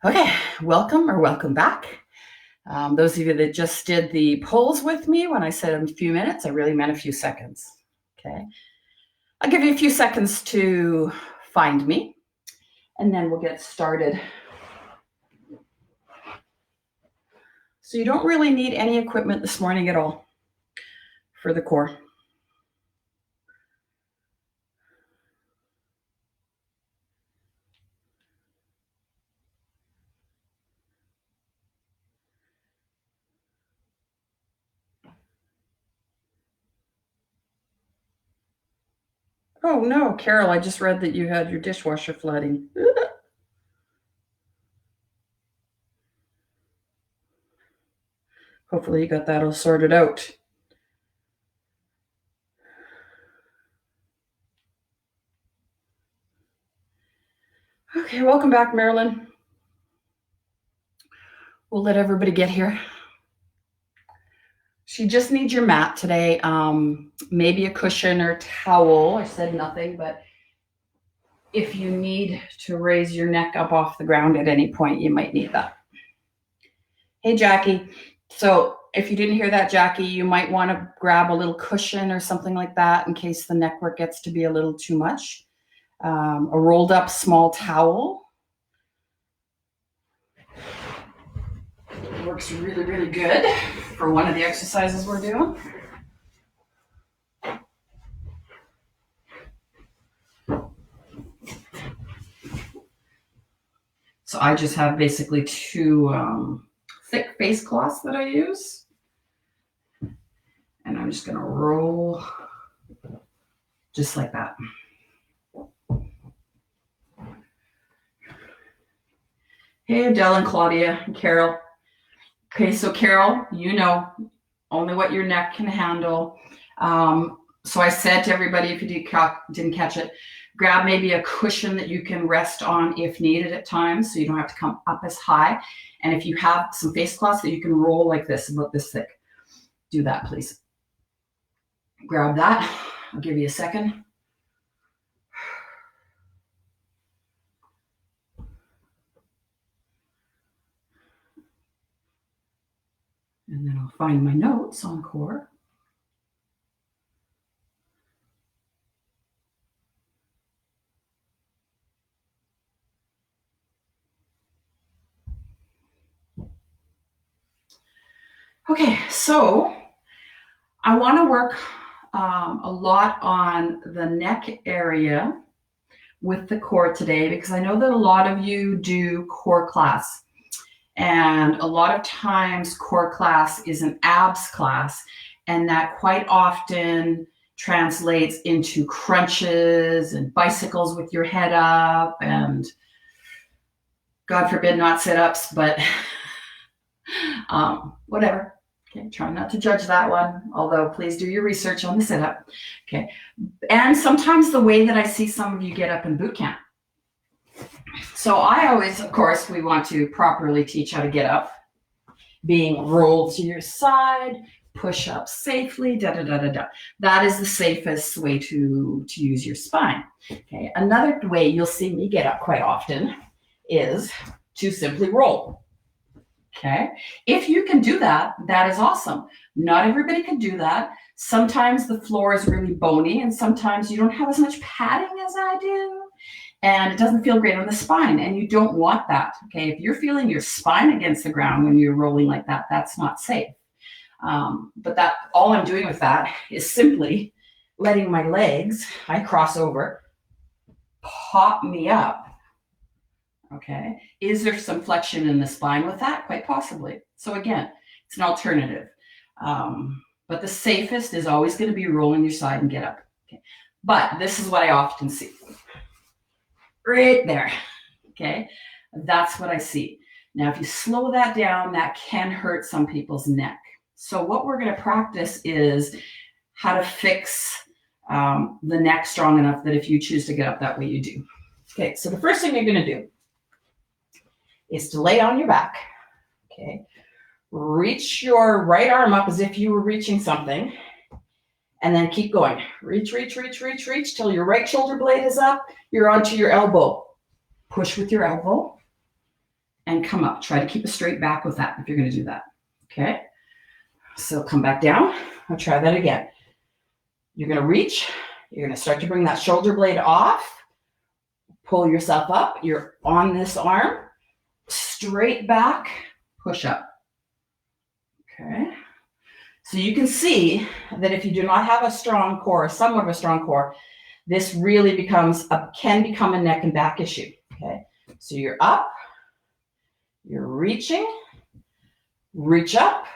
Okay, welcome back. Those of you that just did the polls with me when I said a few minutes, I really meant a few seconds. Okay, I'll give you a few seconds to find me, and then we'll get started. So you don't really need any equipment this morning at all for the core. Oh no, Carol, I just read that you had your dishwasher flooding. Hopefully you got that all sorted out. Okay, welcome back, Marilyn. We'll let everybody get here. So you just need your mat today, maybe a cushion or towel. I said nothing, but if you need to raise your neck up off the ground at any point, you might need that. Hey, Jackie. So if you didn't hear that, Jackie, you might want to grab a little cushion or something like that in case the neck work gets to be a little too much. A rolled up small towel works really, really good for one of the exercises we're doing. So I just have basically two thick face cloths that I use. And I'm just going to roll just like that. Hey, Adele and Claudia and Carol. Okay, so Carol, you know only what your neck can handle. So I said to everybody, if you didn't catch it, grab maybe a cushion that you can rest on if needed at times, so you don't have to come up as high. And if you have some face cloths that you can roll like this, about this thick, do that, please. Grab that. I'll give you a second. And then I'll find my notes on core. Okay, so I want to work a lot on the neck area with the core today because I know that a lot of you do core class. And a lot of times core class is an abs class, and that quite often translates into crunches and bicycles with your head up and God forbid not sit-ups, but whatever. Okay, try not to judge that one, although please do your research on the sit-up. Okay, and sometimes the way that I see some of you get up in boot camp. So I always, of course, we want to properly teach how to get up, being rolled to your side, push up safely, da da da da da. That is the safest way to use your spine. Okay, another way you'll see me get up quite often is to simply roll. Okay, if you can do that, that is awesome. Not everybody can do that. Sometimes the floor is really bony, and sometimes you don't have as much padding as I do. And it doesn't feel great on the spine, and you don't want that. Okay, if you're feeling your spine against the ground when you're rolling like that, that's not safe. But that all I'm doing with that is simply letting my legs, I cross over, pop me up. Okay, is there some flexion in the spine with that? Quite possibly. So again, it's an alternative. But the safest is always going to be rolling your side and get up. Okay, but this is what I often see. Right there. Okay, that's what I see. Now, if you slow that down, that can hurt some people's neck. So what we're going to practice is how to fix the neck strong enough that if you choose to get up that way, you do. Okay, so the first thing you're going to do is to lay on your back. Okay, reach your right arm up as if you were reaching something, and then keep going. Reach, reach, reach, reach, reach till your right shoulder blade is up. You're onto your elbow. Push with your elbow. and come up. Try to keep a straight back with that if you're going to do that. Okay. So come back down. I'll try that again. You're going to reach. You're going to start to bring that shoulder blade off. Pull yourself up. You're on this arm. Straight back. Push up. Okay. So you can see that if you do not have a strong core, somewhat of a strong core, this really can become a neck and back issue. Okay. So you're up. You're reaching. Reach up.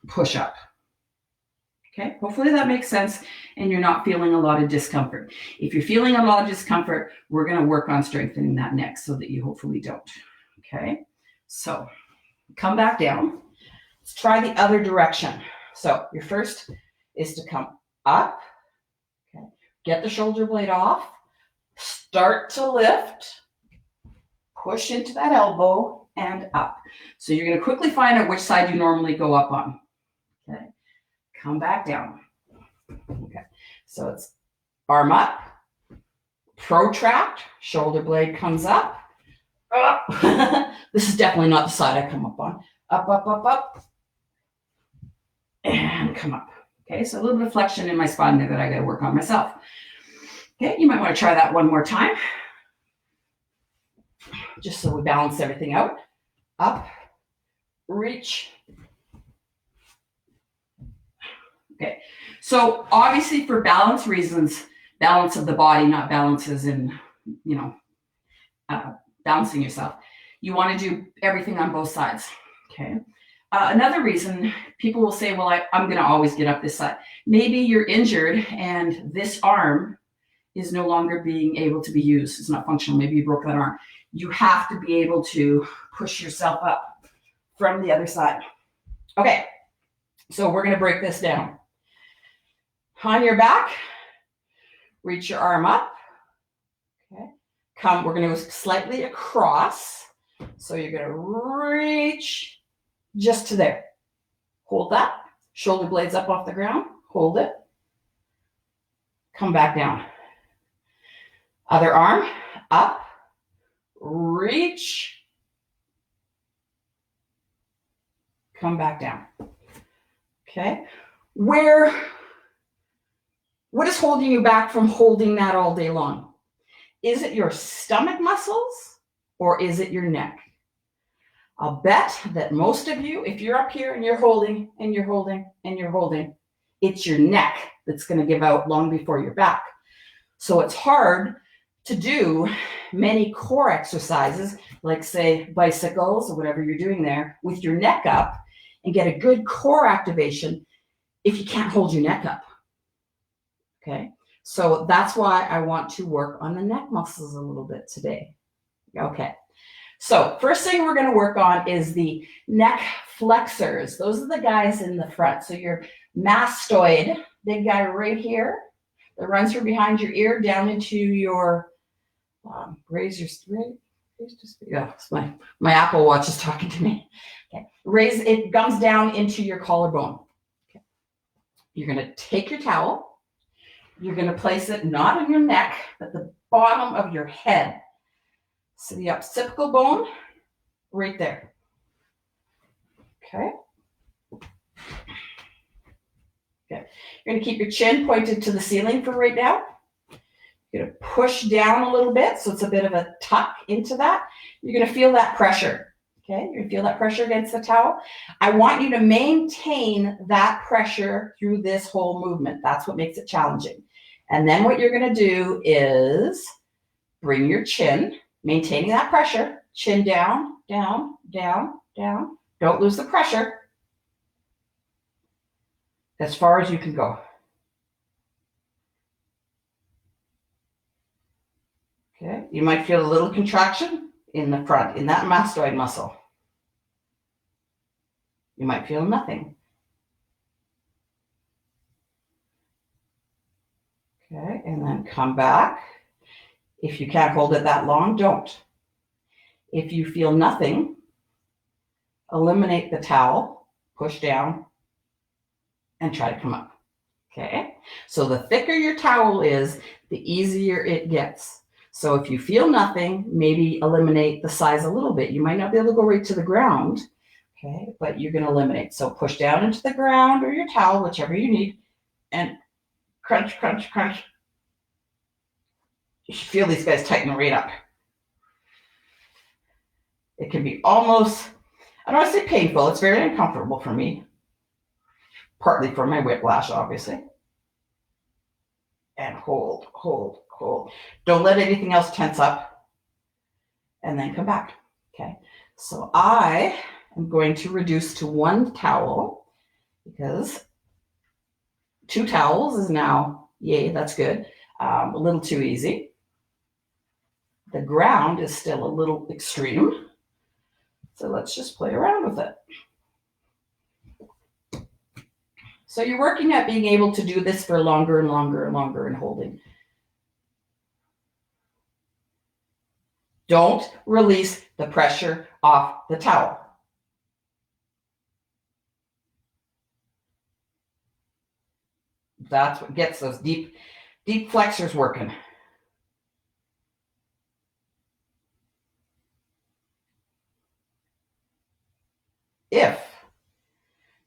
Push up. Okay, hopefully that makes sense and you're not feeling a lot of discomfort. If you're feeling a lot of discomfort, we're going to work on strengthening that neck so that you hopefully don't. Okay, so come back down. Let's try the other direction. So your first is to come up. Okay, get the shoulder blade off. Start to lift. Push into that elbow and up. So you're going to quickly find out which side you normally go up on. Okay. Come back down. Okay. So it's arm up, protract, shoulder blade comes up. Up. This is definitely not the side I come up on. Up, up, up, up. And come up. Okay. So a little bit of flexion in my spine there that I got to work on myself. Okay. You might want to try that one more time. Just so we balance everything out. Up, reach. Okay, so obviously for balance reasons, balance of the body, not balances in, balancing yourself. You want to do everything on both sides. Okay. Another reason people will say, well, I'm going to always get up this side. Maybe you're injured and this arm is no longer being able to be used. It's not functional. Maybe you broke that arm. You have to be able to push yourself up from the other side. Okay, so we're going to break this down. On your back, reach your arm up. Okay, we're going to go slightly across. So you're going to reach just to there. Hold that. Shoulder blades up off the ground. Hold it. Come back down. Other arm up. Reach. Come back down. Okay. What is holding you back from holding that all day long? Is it your stomach muscles or is it your neck? I'll bet that most of you, if you're up here and you're holding and you're holding and you're holding, it's your neck that's going to give out long before your back. So it's hard to do many core exercises, like say bicycles or whatever you're doing there, with your neck up and get a good core activation if you can't hold your neck up. Okay, so that's why I want to work on the neck muscles a little bit today. Okay, so first thing we're going to work on is the neck flexors. Those are the guys in the front. So your mastoid, big guy right here, that runs from behind your ear down into your my Apple Watch is talking to me. Okay, it comes down into your collarbone. Okay, you're going to take your towel. You're going to place it not on your neck, but the bottom of your head. So the occipital bone, right there. Okay. Okay. You're going to keep your chin pointed to the ceiling for right now. You're going to push down a little bit, so it's a bit of a tuck into that. You're going to feel that pressure. Okay, you're going to feel that pressure against the towel. I want you to maintain that pressure through this whole movement. That's what makes it challenging. And then what you're going to do is bring your chin, maintaining that pressure, chin down, down, down, down. Don't lose the pressure. As far as you can go. Okay, you might feel a little contraction in the front, in that mastoid muscle. You might feel nothing. Okay, and then come back. If you can't hold it that long, don't. If you feel nothing, eliminate the towel, push down, and try to come up. Okay, so the thicker your towel is, the easier it gets. So if you feel nothing, maybe eliminate the size a little bit. You might not be able to go right to the ground, okay, but you're going to eliminate. So push down into the ground or your towel, whichever you need, and crunch, crunch, crunch. You should feel these guys tighten right up. It can be almost, I don't want to say painful, it's very uncomfortable for me, partly for my whiplash, obviously. And hold, hold, hold. Don't let anything else tense up. And then come back. Okay. So I am going to reduce to one towel because 2 towels is now, yay, that's good. A little too easy. The ground is still a little extreme. So let's just play around with it. So you're working at being able to do this for longer and longer and longer and holding. Don't release the pressure off the towel. That's what gets those deep flexors working. If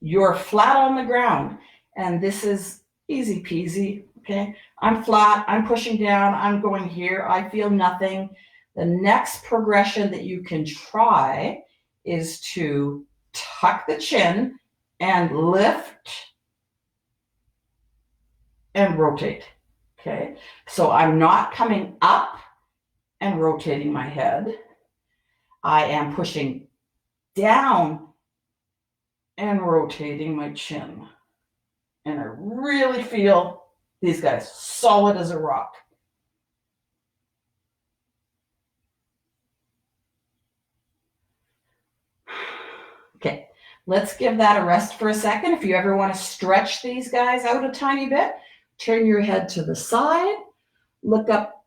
you're flat on the ground, and this is easy peasy, okay? I'm flat, I'm pushing down, I'm going here, I feel nothing. The next progression that you can try is to tuck the chin and lift and rotate, okay? So I'm not coming up and rotating my head. I am pushing down and rotating my chin. And I really feel these guys solid as a rock. Okay, let's give that a rest for a second. If you ever want to stretch these guys out a tiny bit, turn your head to the side, look up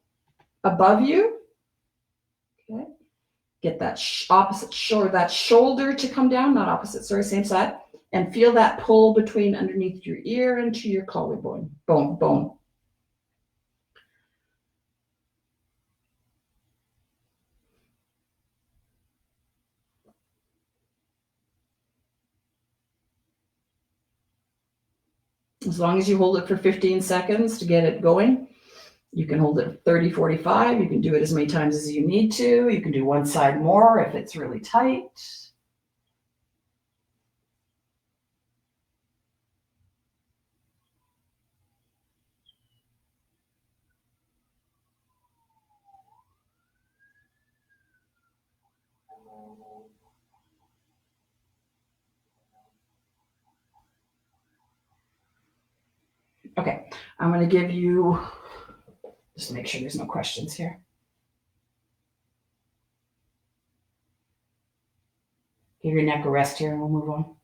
above you. Okay, get that opposite shoulder, that shoulder to come down, not opposite, sorry, same side, and feel that pull between underneath your ear into your collarbone, bone. As long as you hold it for 15 seconds to get it going, you can hold it 30, 45. You can do it as many times as you need to. You can do one side more if it's really tight. Okay, I'm going to give you, just make sure there's no questions here. Give your neck a rest here and we'll move on.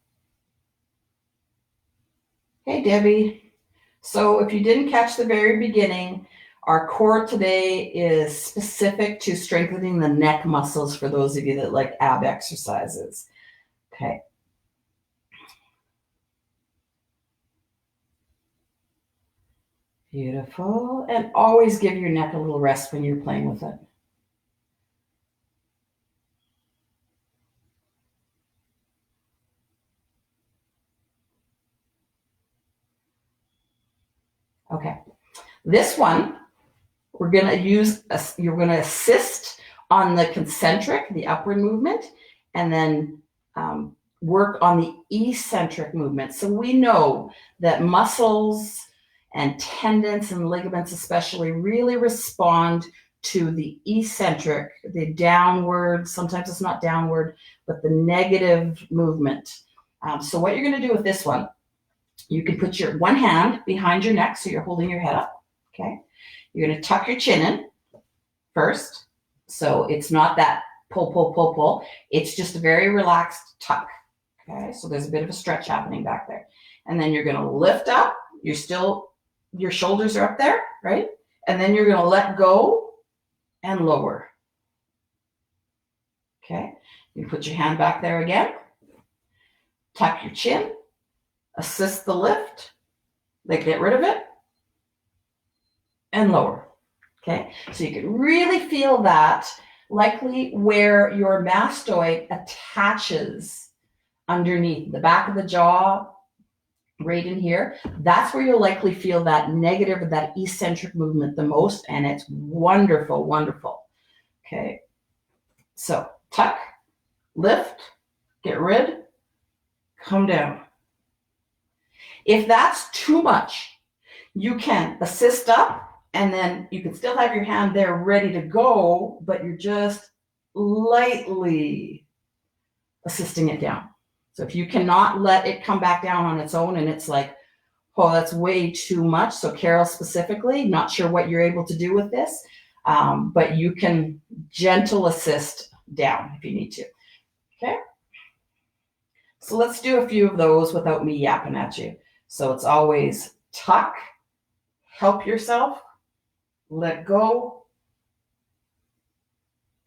Hey, Debbie. So if you didn't catch the very beginning, our core today is specific to strengthening the neck muscles for those of you that like ab exercises. Okay. Beautiful. And always give your neck a little rest when you're playing with it. Okay. This one, we're going to use, you're going to assist on the concentric, the upward movement, and then work on the eccentric movement. So we know that muscles and tendons and ligaments especially really respond to the eccentric, the downward, sometimes it's not downward, but the negative movement. So what you're going to do with this one, you can put your one hand behind your neck so you're holding your head up, okay? You're going to tuck your chin in first. So it's not that pull, pull, pull, pull. It's just a very relaxed tuck, okay? So there's a bit of a stretch happening back there. And then you're going to lift up. Your shoulders are up there, right? And then you're going to let go and lower. Okay? You put your hand back there again. Tuck your chin. Assist the lift. Like get rid of it. And lower. Okay, so you can really feel that, likely where your mastoid attaches underneath the back of the jaw, right in here. That's where you'll likely feel that negative or that eccentric movement the most, and it's wonderful, wonderful. Okay, so tuck, lift, get rid, come down. If that's too much, you can assist up, and then you can still have your hand there ready to go, but you're just lightly assisting it down. So if you cannot let it come back down on its own and it's like, oh, that's way too much. So Carol specifically, not sure what you're able to do with this, but you can gentle assist down if you need to. Okay. So let's do a few of those without me yapping at you. So it's always tuck, help yourself, let go,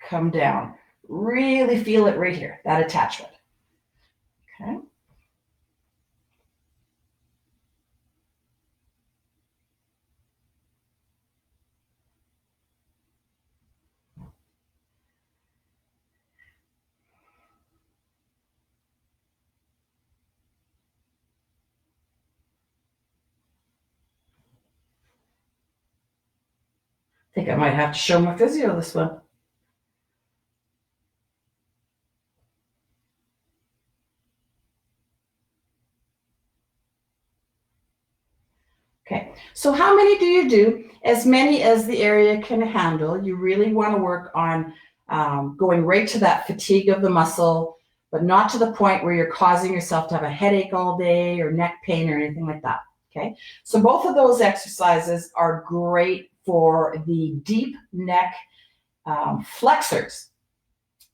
come down. Really feel it right here, that attachment. Okay. I think I might have to show my physio this one. Okay, so how many do you do? As many as the area can handle. You really want to work on going right to that fatigue of the muscle, but not to the point where you're causing yourself to have a headache all day or neck pain or anything like that. Okay, so both of those exercises are great for the deep neck flexors.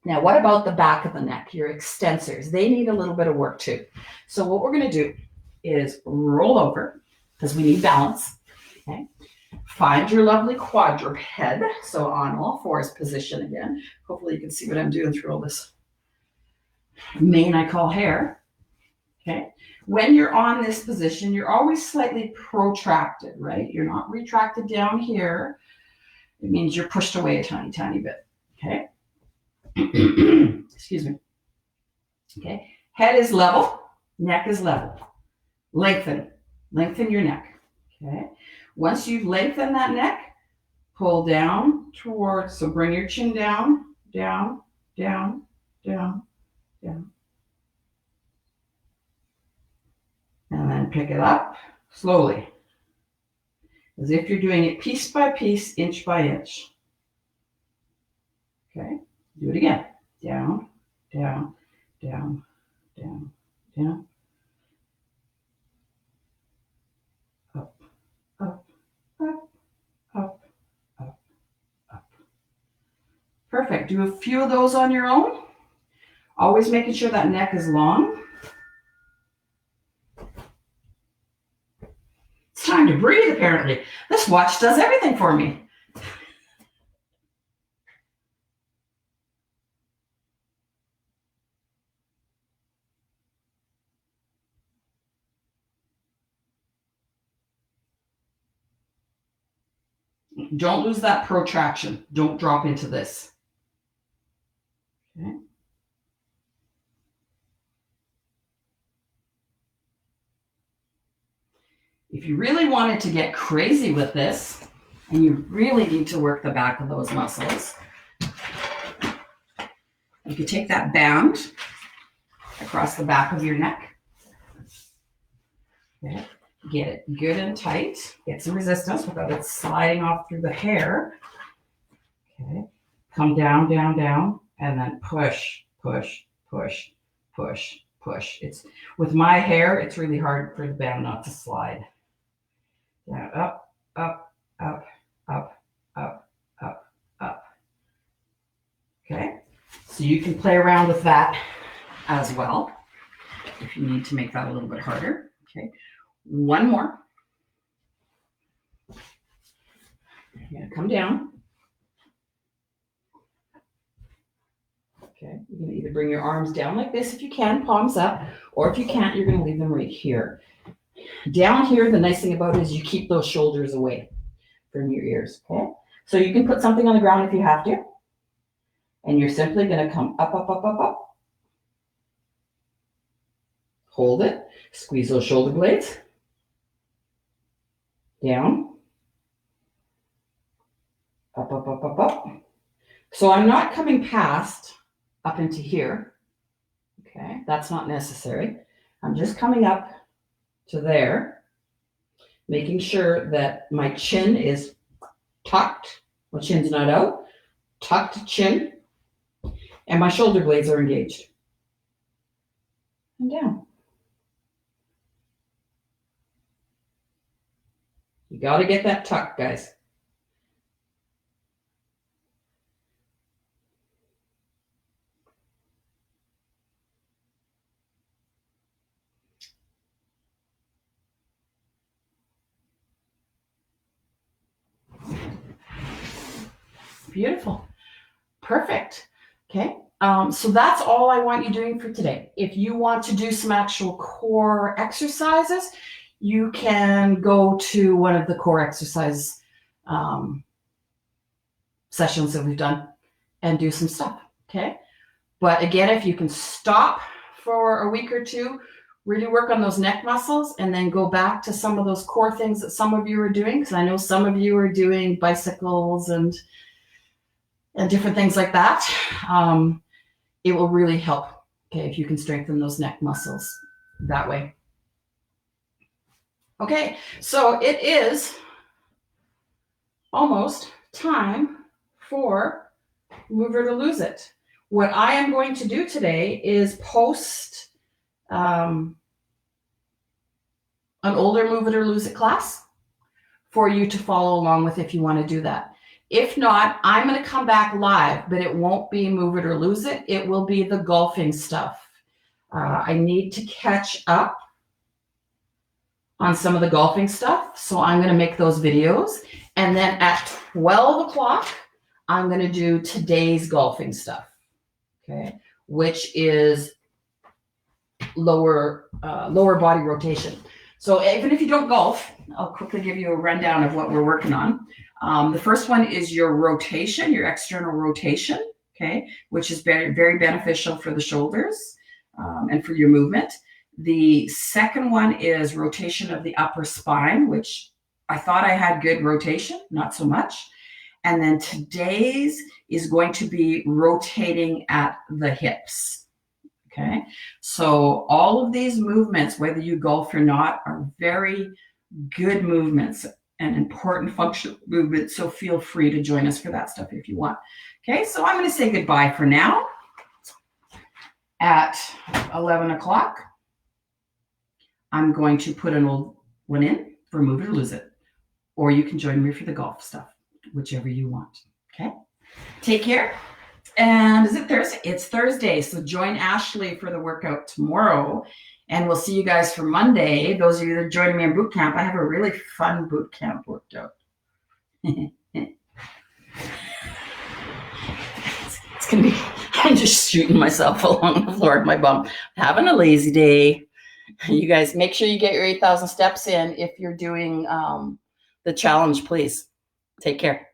Now, what about the back of the neck, your extensors? They need a little bit of work too. So what we're going to do is roll over, because we need balance. Okay. Find your lovely quadruped, so on all fours position again. Hopefully you can see what I'm doing through all this mane I call hair. Okay. When you're on this position, you're always slightly protracted, right? You're not retracted down here. It means you're pushed away a tiny, tiny bit. Okay. Excuse me. Okay. Head is level, neck is level. Lengthen your neck. Okay. Once you've lengthened that neck, pull down towards, so bring your chin down, down, down, down, down. And then pick it up slowly, as if you're doing it piece by piece, inch by inch. Okay. Do it again. Down, down, down, down, down. Up, up, up, up, up, up. Perfect. Do a few of those on your own. Always making sure that neck is long. It's time to breathe, apparently. This watch does everything for me. Don't lose that protraction. Don't drop into this. Okay. If you really wanted to get crazy with this, and you really need to work the back of those muscles, you could take that band across the back of your neck. Okay. Get it good and tight. Get some resistance without it sliding off through the hair. Okay. Come down, down, down, and then push, push, push, push, push. It's with my hair, it's really hard for the band not to slide. Down, up, up, up, up, up, up, up. Okay. So you can play around with that as well if you need to make that a little bit harder. Okay. One more. You're going to come down. Okay. You're going to either bring your arms down like this if you can, palms up, or if you can't, you're going to leave them right here. Down here, the nice thing about it is you keep those shoulders away from your ears. Okay. So you can put something on the ground if you have to. And you're simply going to come up, up, up, up, up. Hold it. Squeeze those shoulder blades. Down. Up, up, up, up, up. So I'm not coming past up into here. Okay, that's not necessary. I'm just coming up to there, making sure that my chin is tucked. My chin's not out. Tucked chin. And my shoulder blades are engaged. And down. You got to get that tuck, guys. Beautiful. Perfect. Okay. So that's all I want you doing for today. If you want to do some actual core exercises, you can go to one of the core exercise sessions that we've done and do some stuff. Okay. But again, if you can stop for a week or two, really work on those neck muscles and then go back to some of those core things that some of you are doing, because I know some of you are doing bicycles and different things like that. It will really help, okay, if you can strengthen those neck muscles that way. Okay, so it is almost time for Move It or Lose It. What I am going to do today is post an older Move It or Lose It class for you to follow along with if you want to do that. If not, I'm going to come back live, but it won't be Move It or Lose It. It will be the golfing stuff. I need to catch up on some of the golfing stuff, so I'm going to make those videos. And then at 12 o'clock, I'm going to do today's golfing stuff, okay, which is lower body rotation. So even if you don't golf, I'll quickly give you a rundown of what we're working on. The first one is your rotation, your external rotation, okay, which is very, very beneficial for the shoulders and for your movement. The second one is rotation of the upper spine, which I thought I had good rotation, not so much. And then today's is going to be rotating at the hips. Okay, so all of these movements, whether you golf or not, are very good movements and important functional movements. So feel free to join us for that stuff if you want. Okay, so I'm going to say goodbye for now. At 11 o'clock, I'm going to put an old one in for Move It or Lose It. Or you can join me for the golf stuff, whichever you want. Okay, take care. And is it Thursday? It's Thursday. So join Ashley for the workout tomorrow. And we'll see you guys for Monday. Those of you that are joining me in boot camp, I have a really fun boot camp worked out. It's going to be, I'm just shooting myself along the floor of my bum. Having a lazy day. You guys, make sure you get your 8,000 steps in if you're doing the challenge, please. Take care.